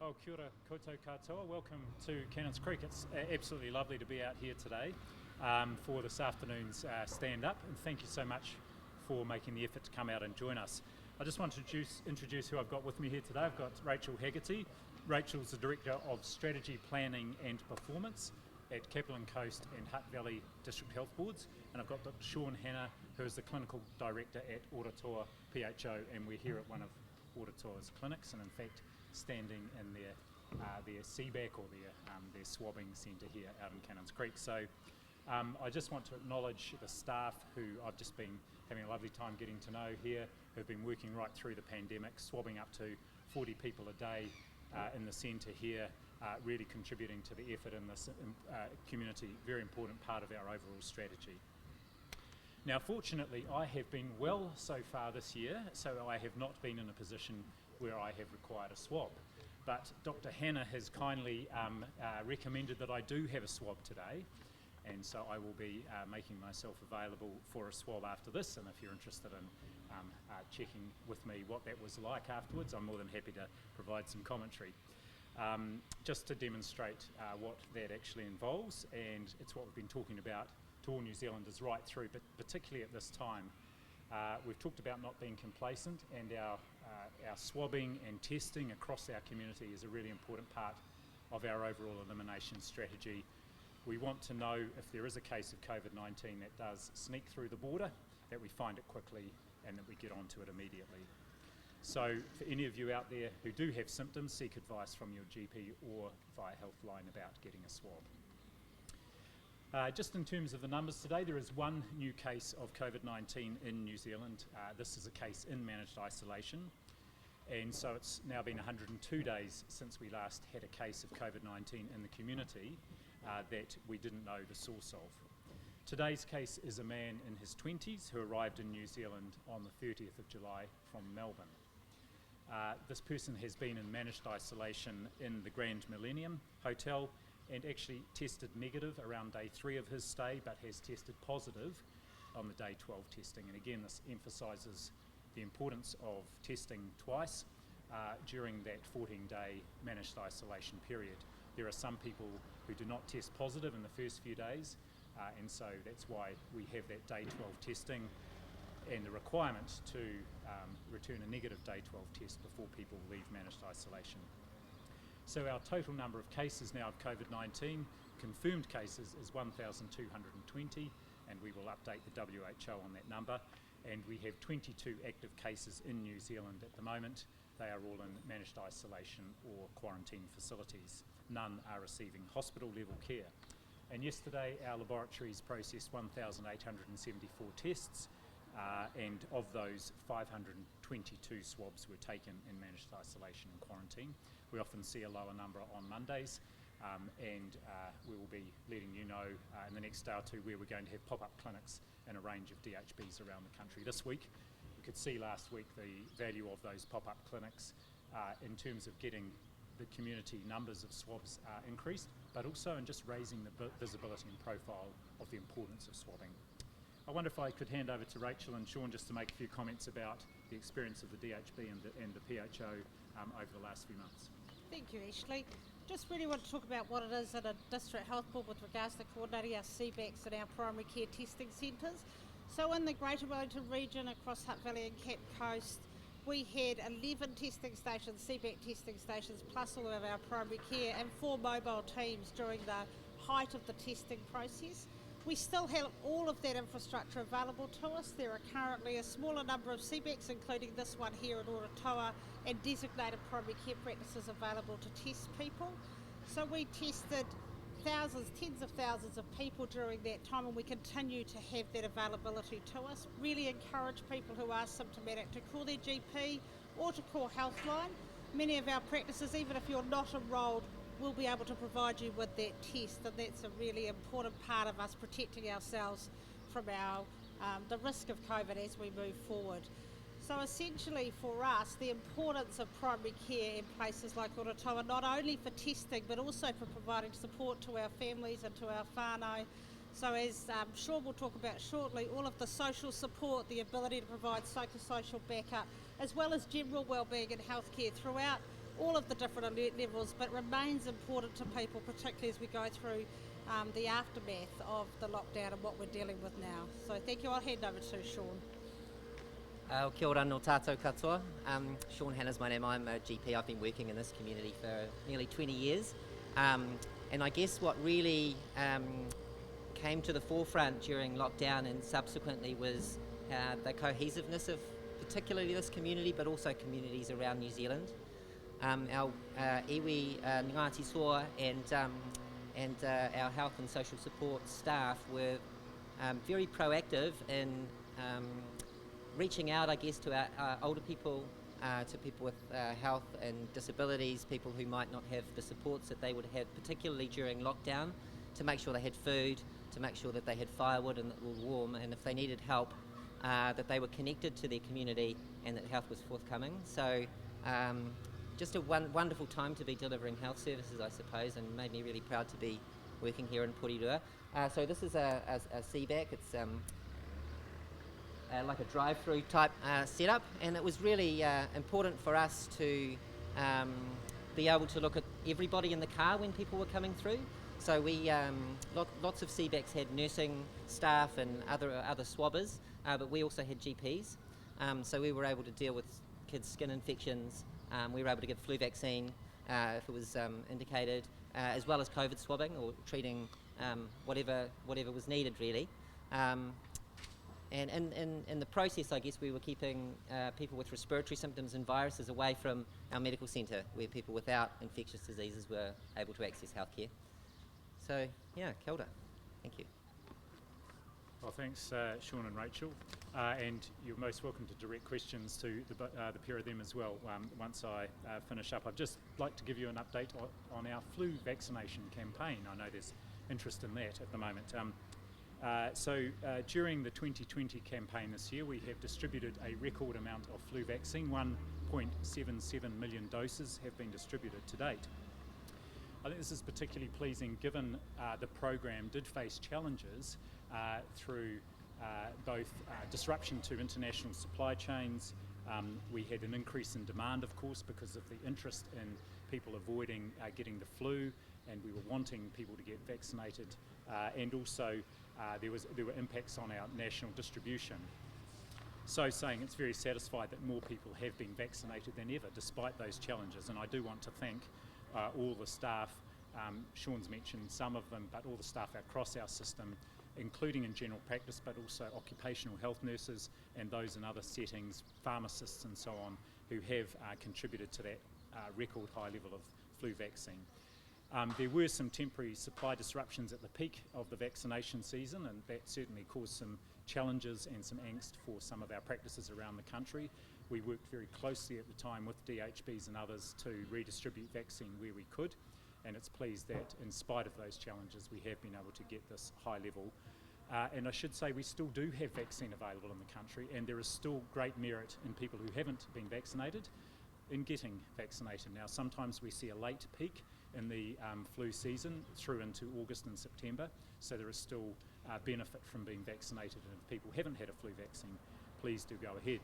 Oh, kia ora koutou katoa. Welcome to Cannons Creek. It's absolutely lovely to be out here today for this afternoon's stand-up, and thank you so much for making the effort to come out and join us. I just want to introduce who I've got with me here today. I've got Rachel Haggerty. Rachel's the Director of Strategy, Planning and Performance at Kaplan Coast and Hutt Valley District Health Boards, and I've got Dr. Sean Hanna, who is the Clinical Director at Oratoa PHO, and we're here at one of Oratoa's clinics, and in fact standing in their CBAC or their swabbing centre here out in Cannons Creek. So I just want to acknowledge the staff who I've just been having a lovely time getting to know here, who've been working right through the pandemic, swabbing up to 40 people a day in the centre here, really contributing to the effort in this community, very important part of our overall strategy. Now, fortunately, I have been well so far this year, so I have not been in a position where I have required a swab. But Dr. Hanna has kindly recommended that I do have a swab today, and so I will be making myself available for a swab after this, and if you're interested in checking with me what that was like afterwards, I'm more than happy to provide some commentary. Just to demonstrate what that actually involves, and it's what we've been talking about to all New Zealanders right through, but particularly at this time. We've talked about not being complacent, and our swabbing and testing across our community is a really important part of our overall elimination strategy. We want to know if there is a case of COVID-19 that does sneak through the border, that we find it quickly and that we get onto it immediately. So for any of you out there who do have symptoms, seek advice from your GP or via Healthline about getting a swab. Just in terms of the numbers today, there is one new case of COVID-19 in New Zealand. This is a case in managed isolation, and so it's now been 102 days since we last had a case of COVID-19 in the community that we didn't know the source of. Today's case is a man in his 20s who arrived in New Zealand on the 30th of July from Melbourne. This person has been in managed isolation in the Grand Millennium Hotel and actually tested negative around day 3 of his stay, but has tested positive on the day 12 testing. And again, this emphasises the importance of testing twice during that 14-day managed isolation period. There are some people who do not test positive in the first few days, and so that's why we have that day 12 testing and the requirement to return a negative day 12 test before people leave managed isolation. So our total number of cases now of COVID-19, confirmed cases, is 1,220, and we will update the WHO on that number. And we have 22 active cases in New Zealand at the moment. They are all in managed isolation or quarantine facilities. None are receiving hospital level care. And yesterday our laboratories processed 1,874 tests, and of those 522 swabs were taken in managed isolation and quarantine. We often see a lower number on Mondays, and we will be letting you know in the next day or two where we're going to have pop-up clinics in a range of DHBs around the country this week. You could see last week the value of those pop-up clinics in terms of getting the community numbers of swabs increased, but also in just raising the visibility and profile of the importance of swabbing. I wonder if I could hand over to Rachel and Sean just to make a few comments about the experience of the DHB and the PHO over the last few months. Thank you, Ashley. Just really want to talk about what it is at a district health board with regards to coordinating our CBACs and our primary care testing centres. So in the Greater Wellington region across Hutt Valley and Cape Coast, we had 11 testing stations, CBAC testing stations, plus all of our primary care, and 4 mobile teams during the height of the testing process. We still have all of that infrastructure available to us. There are currently a smaller number of CBACs, including this one here at Oratoa, and designated primary care practices available to test people. So we tested thousands, tens of thousands of people during that time, and we continue to have that availability to us. Really encourage people who are symptomatic to call their GP or to call Healthline. Many of our practices, even if you're not enrolled, we'll be able to provide you with that test, and that's a really important part of us protecting ourselves from the risk of COVID as we move forward. So essentially for us, the importance of primary care in places like Oratoa, not only for testing but also for providing support to our families and to our whānau. So as Sean will talk about shortly, all of the social support, the ability to provide psychosocial backup, as well as general wellbeing and healthcare throughout all of the different alert levels, but remains important to people, particularly as we go through the aftermath of the lockdown and what we're dealing with now. So thank you. I'll hand over to Sean. Kia ora no tātou katoa. Sean Hanna's my name. I'm a GP. I've been working in this community for nearly 20 years. And I guess what really came to the forefront during lockdown and subsequently was the cohesiveness of particularly this community, but also communities around New Zealand. Our iwi Ngāti Soa and our health and social support staff were very proactive in reaching out, I guess, to our older people, to people with health and disabilities, people who might not have the supports that they would have, particularly during lockdown, to make sure they had food, to make sure that they had firewood and that it was warm, and if they needed help, that they were connected to their community and that help was forthcoming. So just a wonderful time to be delivering health services, I suppose, and made me really proud to be working here in Porirua. So this is a CBAC. It's like a drive-through type setup, and it was really important for us to be able to look at everybody in the car when people were coming through. So we lots of CBACs had nursing staff and other swabbers, but we also had GPs. So we were able to deal with kids' skin infections. We were able to give flu vaccine if it was indicated, as well as COVID swabbing or treating whatever was needed, really. And in the process, I guess we were keeping people with respiratory symptoms and viruses away from our medical centre, where people without infectious diseases were able to access healthcare. So, yeah, kia ora. Thank you. Well, thanks, Sean and Rachel. And you're most welcome to direct questions to the pair of them as well once I finish up. I'd just like to give you an update on our flu vaccination campaign. I know there's interest in that at the moment. So during the 2020 campaign this year, we have distributed a record amount of flu vaccine. 1.77 million doses have been distributed to date. I think this is particularly pleasing given the program did face challenges through both disruption to international supply chains. We had an increase in demand, of course, because of the interest in people avoiding getting the flu, and we were wanting people to get vaccinated, and also there were impacts on our national distribution. So saying it's very satisfied that more people have been vaccinated than ever despite those challenges, and I do want to thank all the staff. Sean's mentioned some of them, but all the staff across our system, including in general practice, but also occupational health nurses and those in other settings, pharmacists and so on, who have contributed to that record high level of flu vaccine. There were some temporary supply disruptions at the peak of the vaccination season, and that certainly caused some challenges and some angst for some of our practices around the country. We worked very closely at the time with DHBs and others to redistribute vaccine where we could, and it's pleased that in spite of those challenges we have been able to get this high level. And I should say we still do have vaccine available in the country, and there is still great merit in people who haven't been vaccinated in getting vaccinated. Now sometimes we see a late peak in the flu season through into August and September, so there is still benefit from being vaccinated, and if people haven't had a flu vaccine, please do go ahead.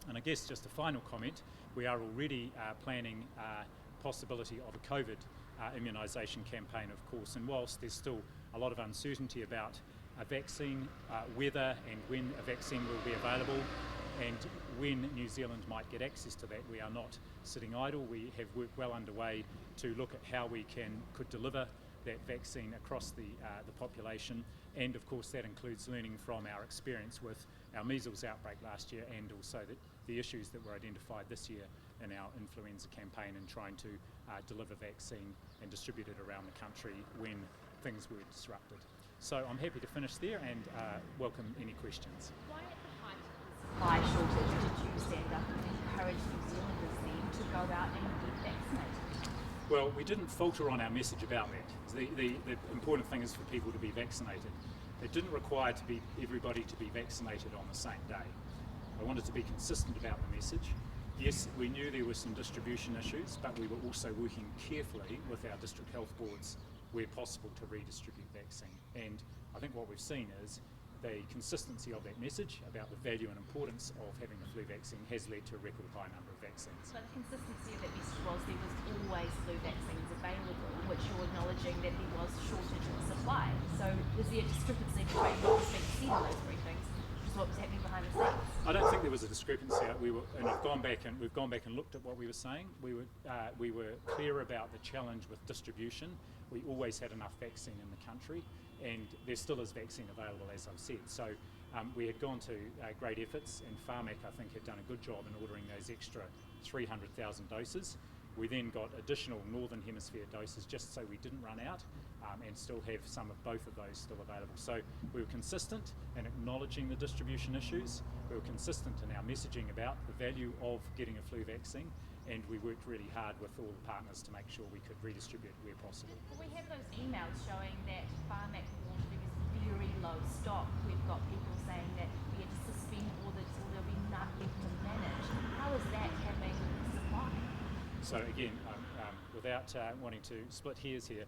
And I guess just a final comment, we are already planning possibility of a COVID immunisation campaign, of course, and whilst there's still a lot of uncertainty about a vaccine, whether and when a vaccine will be available and when New Zealand might get access to that, we are not sitting idle. We have work well underway to look at how we could deliver that vaccine across the population, and of course that includes learning from our experience with our measles outbreak last year, and also the issues that were identified this year in our influenza campaign, and trying to deliver vaccine and distribute it around the country when things were disrupted. So I'm happy to finish there and welcome any questions. Why at the height of the supply shortage did you stand up and encourage New Zealanders then to go out and get vaccinated? Well, we didn't falter on our message about that. The important thing is for people to be vaccinated. It didn't require everybody to be vaccinated on the same day. I wanted to be consistent about the message. Yes, we knew there were some distribution issues, but we were also working carefully with our district health boards where possible to redistribute vaccine. And I think what we've seen is the consistency of that message about the value and importance of having the flu vaccine has led to a record high number of vaccines. So the consistency of that message was there was always flu vaccines available, which you're acknowledging that there was shortage in supply. So is there a discrepancy between what was being said in those briefings, which is what was happening behind the scenes? I don't think there was a discrepancy. We've gone back and looked at what we were saying. We were clear about the challenge with distribution. We always had enough vaccine in the country, and there still is vaccine available, as I've said. So we had gone to great efforts, and Pharmac, I think, had done a good job in ordering those extra 300,000 doses. We then got additional Northern Hemisphere doses just so we didn't run out, and still have some of both of those still available. So we were consistent in acknowledging the distribution issues. We were consistent in our messaging about the value of getting a flu vaccine, and we worked really hard with all the partners to make sure we could redistribute where possible. Well, we have those emails showing that Pharmac warned there was very low stock. We've got people saying that we had to suspend orders or there'll be none left to manage. How is that having supply? So again, without wanting to split hairs here,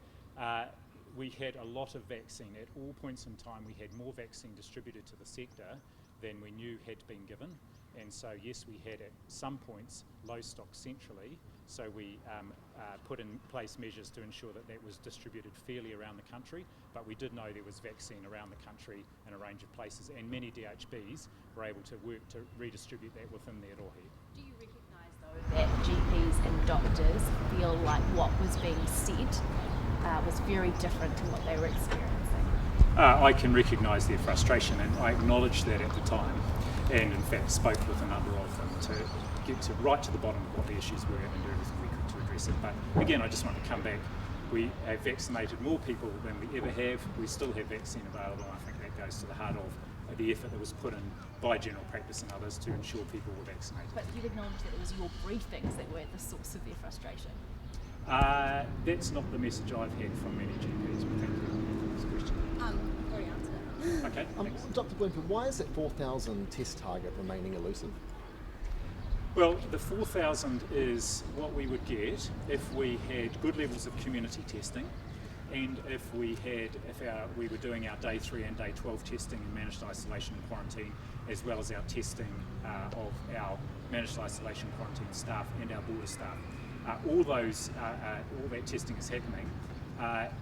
we had a lot of vaccine. At all points in time, we had more vaccine distributed to the sector than we knew had been given. And so yes, we had at some points low stock centrally, so we put in place measures to ensure that that was distributed fairly around the country, but we did know there was vaccine around the country in a range of places, and many DHBs were able to work to redistribute that within their rohe. Do you recognise though that GPs and doctors feel like what was being said was very different to what they were experiencing? I can recognise their frustration, and I acknowledged that at the time, and in fact spoke with a number of them to get to right to the bottom of what the issues were and do everything we could to address it. But again, I just want to come back. We have vaccinated more people than we ever have. We still have vaccine available, and I think that goes to the heart of the effort that was put in by general practice and others to ensure people were vaccinated. But you've acknowledged that it was your briefings that were the source of their frustration. That's not the message I've had from many GPs, but thank you for this question. Already answered it. Okay, thanks. Dr. Bloomfield, why is that 4,000 test target remaining elusive? Well, the 4,000 is what we would get if we had good levels of community testing, and if we were doing our day 3 and day 12 testing in managed isolation and quarantine, as well as our testing of our managed isolation and quarantine staff and our border staff. All that testing is happening,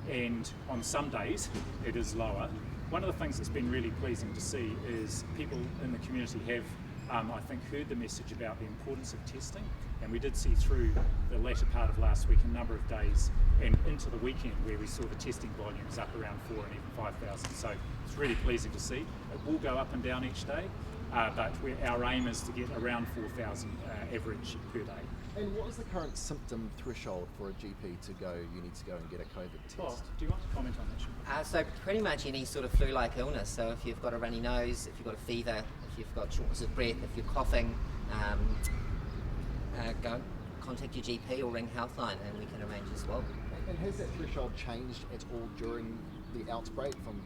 and on some days it is lower. One of the things that's been really pleasing to see is people in the community have, I think, heard the message about the importance of testing, and we did see through the latter part of last week a number of days and into the weekend where we saw the testing volumes up around 4,000 and even 5,000. So it's really pleasing to see. It will go up and down each day, but our aim is to get around 4,000 average per day. And what is the current symptom threshold for a GP to go, you need to go and get a COVID test? Well, do you want to comment on that, Sean? So pretty much any sort of flu-like illness. So if you've got a runny nose, if you've got a fever, if you've got shortness of breath, if you're coughing, go contact your GP or ring Healthline and we can arrange a swab. And has that threshold changed at all during the outbreak from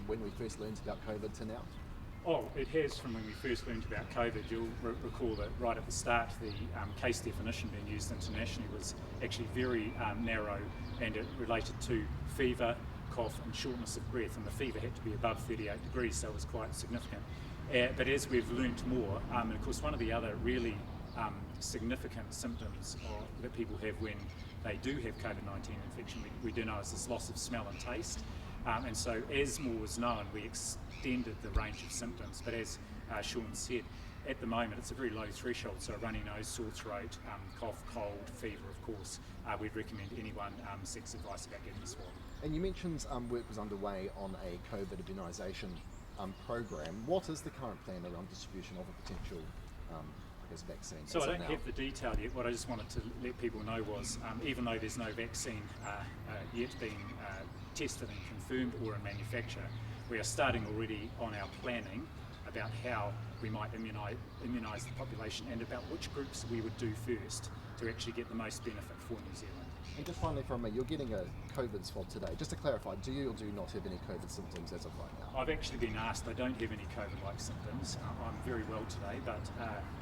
when we first learned about COVID to now? Oh, it has from when we first learned about COVID. You'll recall that right at the start, the case definition being used internationally was actually very narrow, and it related to fever, cough and shortness of breath, and the fever had to be above 38 degrees, so it was quite significant. But as we've learnt more, and of course one of the other really significant symptoms that people have when they do have COVID-19 infection, we do know, is this loss of smell and taste. And so as more was known, we extended the range of symptoms. But as Sean said, at the moment it's a very low threshold, so a runny nose, sore throat, cough, cold, fever, of course. We'd recommend anyone seeks advice about getting a swab. And you mentioned work was underway on a COVID immunisation program. What is the current plan around distribution of a potential vaccine? So I don't have the detail yet. What I just wanted to let people know was, even though there's no vaccine yet being tested and confirmed or in manufacture, we are starting already on our planning about how we might immunise the population and about which groups we would do first to actually get the most benefit for New Zealand. And just finally from me, you're getting a COVID swab today. Just to clarify, do you or do you not have any COVID symptoms as of right now? I've actually been asked. I don't have any COVID-like symptoms. I'm very well today, but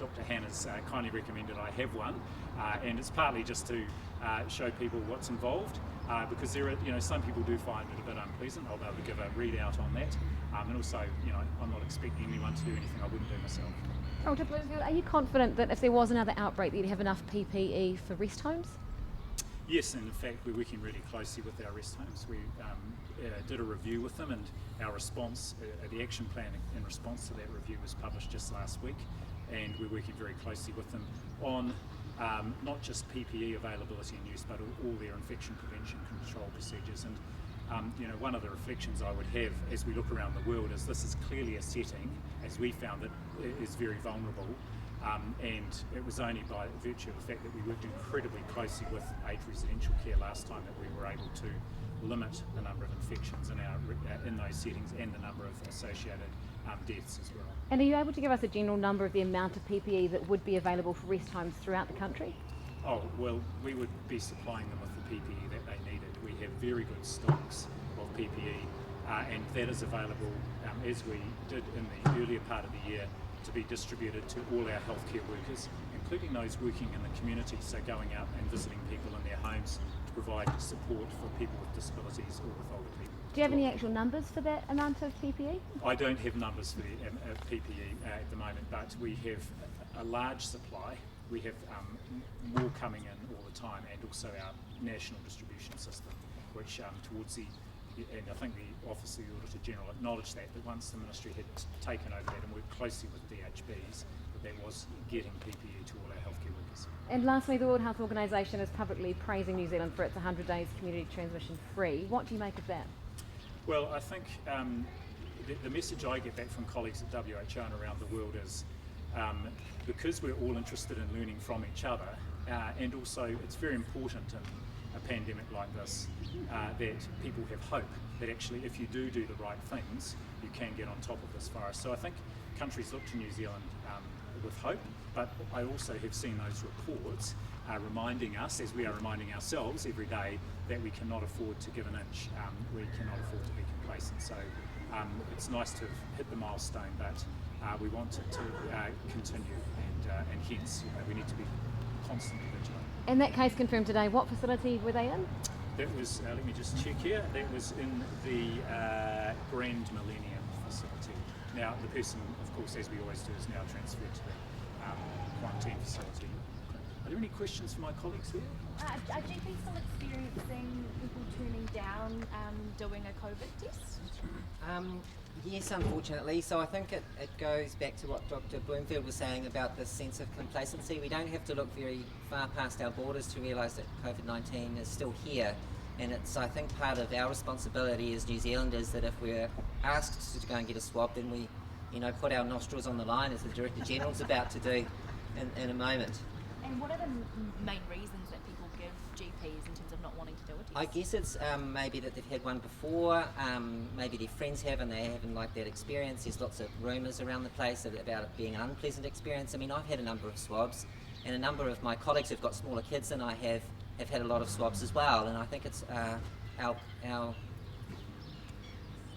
Dr. Hanna's kindly recommended I have one, and it's partly just to show people what's involved, because there are, some people do find it a bit unpleasant. I'll be able to give a readout on that, and also, I'm not expecting anyone to do anything I wouldn't do myself. Dr. Bloomfield, are you confident that if there was another outbreak that you'd have enough PPE for rest homes? Yes, and in fact we're working really closely with our rest homes. We did a review with them, and our response, the action plan in response to that review was published just last week, and we're working very closely with them on not just PPE availability and use, but all their infection prevention control procedures. And one of the reflections I would have as we look around the world is this is clearly a setting, as we found it, is very vulnerable. And it was only by virtue of the fact that we worked incredibly closely with aged residential care last time that we were able to limit the number of infections in those settings and the number of associated deaths as well. And are you able to give us a general number of the amount of PPE that would be available for rest homes throughout the country? Oh, well, we would be supplying them with the PPE that they needed. We have very good stocks of PPE, and that is available, as we did in the earlier part of the year, to be distributed to all our healthcare workers, including those working in the community, so going out and visiting people in their homes to provide support for people with disabilities or with older people. Do you have any actual numbers for that amount of PPE? I don't have numbers for the PPE at the moment, but we have a large supply. We have more coming in all the time, and also our national distribution system, which towards the, and I think the Office of the Auditor General acknowledged that once the Ministry had taken over that and worked closely with DHBs, that was getting PPE to all our healthcare workers. And lastly, the World Health Organisation is publicly praising New Zealand for its 100 days community transmission free. What do you make of that? Well, I think the message I get back from colleagues at WHO and around the world is because we're all interested in learning from each other, and also it's very important in a pandemic like this that people have hope that actually if you do the right things, you can get on top of this virus. So I think countries look to New Zealand with hope, but I also have seen those reports reminding us, as we are reminding ourselves every day, that we cannot afford to give an inch, we cannot afford to be complacent. So it's nice to have hit the milestone, but we want it to continue, and hence we need to be constantly vigilant. And that case confirmed today, what facility were they in? That was, let me just check here, that was in the Grand Millennium facility. Now the person, of course, as we always do, is now transferred to the quarantine facility. Are there any questions for my colleagues here? Are GPs still experiencing people turning down doing a COVID test? Yes, unfortunately. So I think it goes back to what Dr. Bloomfield was saying about this sense of complacency. We don't have to look very far past our borders to realise that COVID-19 is still here. And it's, I think, part of our responsibility as New Zealanders that if we're asked to go and get a swab, then we, put our nostrils on the line, as the Director General's about to do in a moment. And what are the main reasons that people give GPs in terms of not wanting to do a test? I guess it's maybe that they've had one before, maybe their friends have and they haven't liked that experience. There's lots of rumours around the place about it being an unpleasant experience. I mean, I've had a number of swabs, and a number of my colleagues who've got smaller kids than I have had a lot of swabs as well, and I think it's our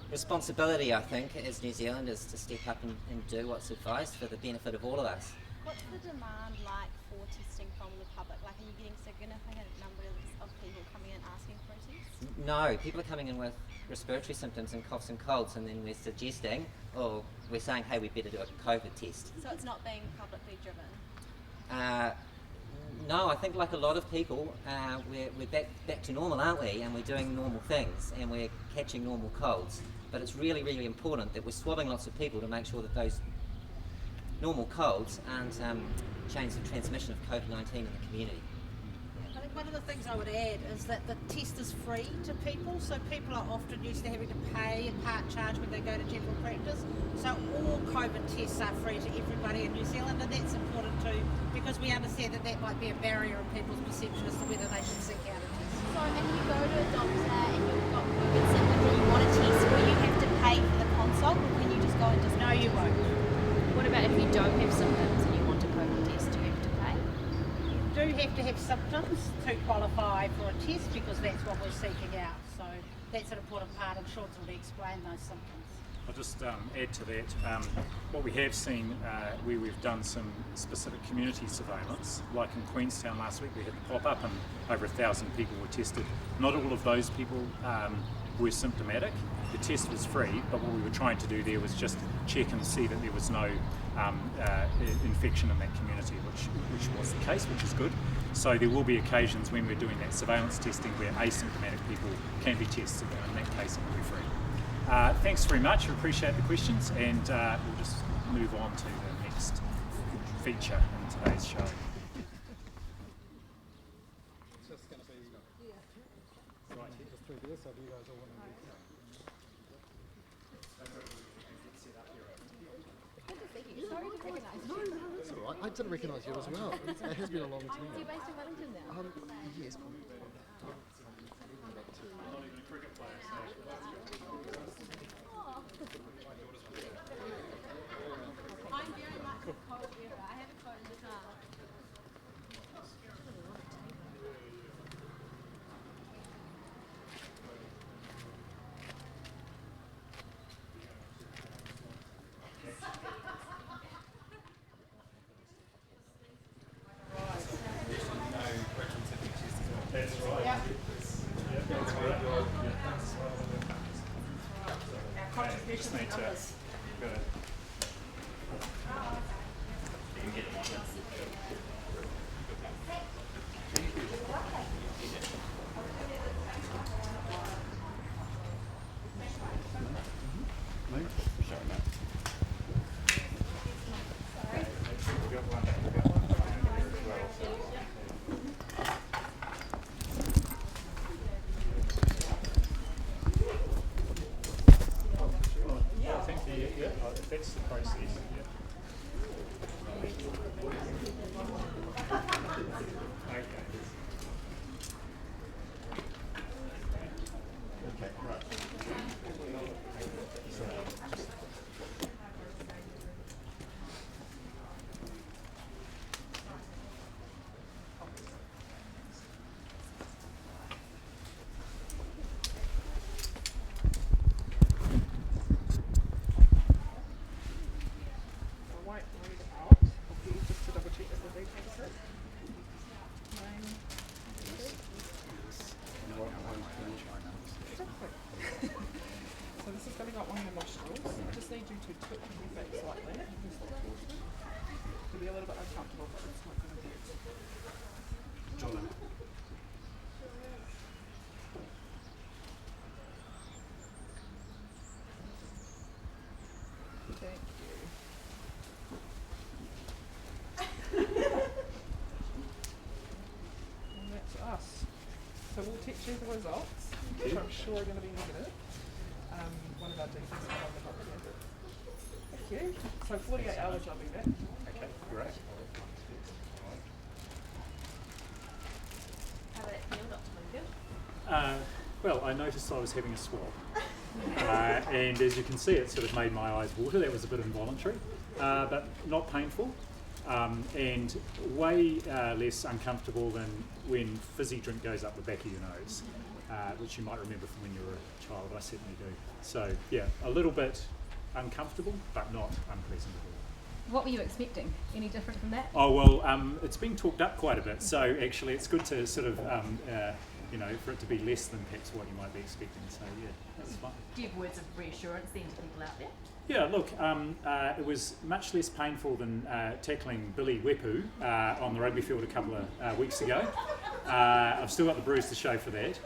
responsibility, I think, as New Zealanders to step up and do what's advised for the benefit of all of us. What's the demand like for testing from the public? Like, are you getting significant numbers of people coming in asking for a test? No, people are coming in with respiratory symptoms and coughs and colds, and then we're suggesting, or we're saying, hey, we better do a COVID test. So it's not being publicly driven? No, I think like a lot of people, we're back to normal, aren't we? And we're doing normal things, and we're catching normal colds. But it's really, really important that we're swabbing lots of people to make sure that those normal colds aren't change the transmission of COVID-19 in the community. I think one of the things I would add is that the test is free to people, so people are often used to having to pay a part charge when they go to general practice. So all COVID tests are free to everybody in New Zealand, and that's important too, because we understand that might be a barrier in people's perception as to whether they should seek out a test. So if you go to a doctor and you've got COVID symptoms and you want a test, will you have to pay for the consult, or can you just go and just... No, you won't. What about if you don't have symptoms and you want a COVID test? Do you have to pay? You do have to have symptoms to qualify for a test, because that's what we're seeking out. So that's an important part, and Sean's already explained those symptoms. I'll just add to that. What we have seen where we've done some specific community surveillance, like in Queenstown last week, we had the pop-up and over 1,000 people were tested. Not all of those people were symptomatic. The test was free, but what we were trying to do there was just check and see that there was no infection in that community, which was the case, which is good. So there will be occasions when we're doing that surveillance testing where asymptomatic people can be tested, and in that case it will be free. Thanks very much, I appreciate the questions, and we'll just move on to the next feature in today's show. That's all right. I didn't recognise you as well. It has been a long time. You're based in Wellington now? Yes. I'm very much a cold wearer. I have a coat in the car. That's right. Yeah, that's right. Just need to go to that's the process. Yeah. Okay, right. So this is going up one of your nostrils. I just need you to twitch your face slightly. It'll be a little bit uncomfortable, but it's not going to hurt. Thank you. And that's us. So we'll text you the results, which I'm sure are going to be negative. One of our DPs will have the help there. Thank you. So 48 hours I'll be back. Okay, great. How did it feel, Dr. Bloomfield? Well, I noticed I was having a swab, and as you can see, it sort of made my eyes water. That was a bit involuntary, but not painful, and way less uncomfortable than when fizzy drink goes up the back of your nose, which you might remember from when you were a child. I certainly do. So yeah, a little bit uncomfortable, but not unpleasant at all. What were you expecting? Any different from that? Oh well, it's been talked up quite a bit, so actually it's good to sort of, for it to be less than perhaps what you might be expecting, so yeah, that's fine. Do you have words of reassurance then to people out there? Yeah, look, it was much less painful than tackling Billy Wepu on the rugby field a couple of weeks ago. I've still got the bruise to show for that,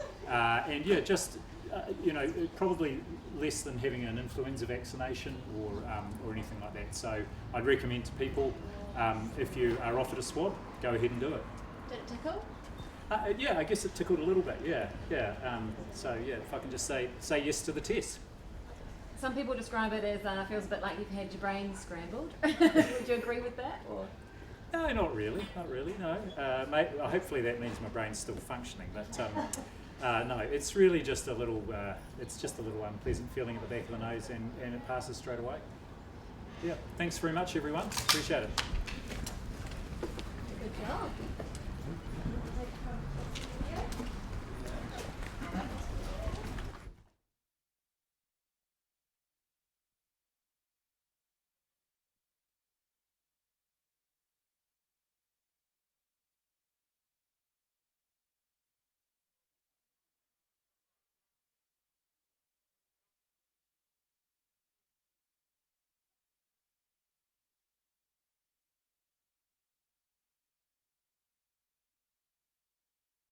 and yeah, just, probably less than having an influenza vaccination or anything like that. So I'd recommend to people, if you are offered a swab, go ahead and do it. Did it tickle? Yeah, I guess it tickled a little bit. Yeah. So yeah, if I can just say yes to the test. Some people describe it as feels a bit like you've had your brain scrambled. Would you agree with that? Or? No, not really. No. Hopefully that means my brain's still functioning. But no, it's really just a little. It's just a little unpleasant feeling at the back of the nose, and it passes straight away. Yeah. Thanks very much, everyone. Appreciate it. Good job.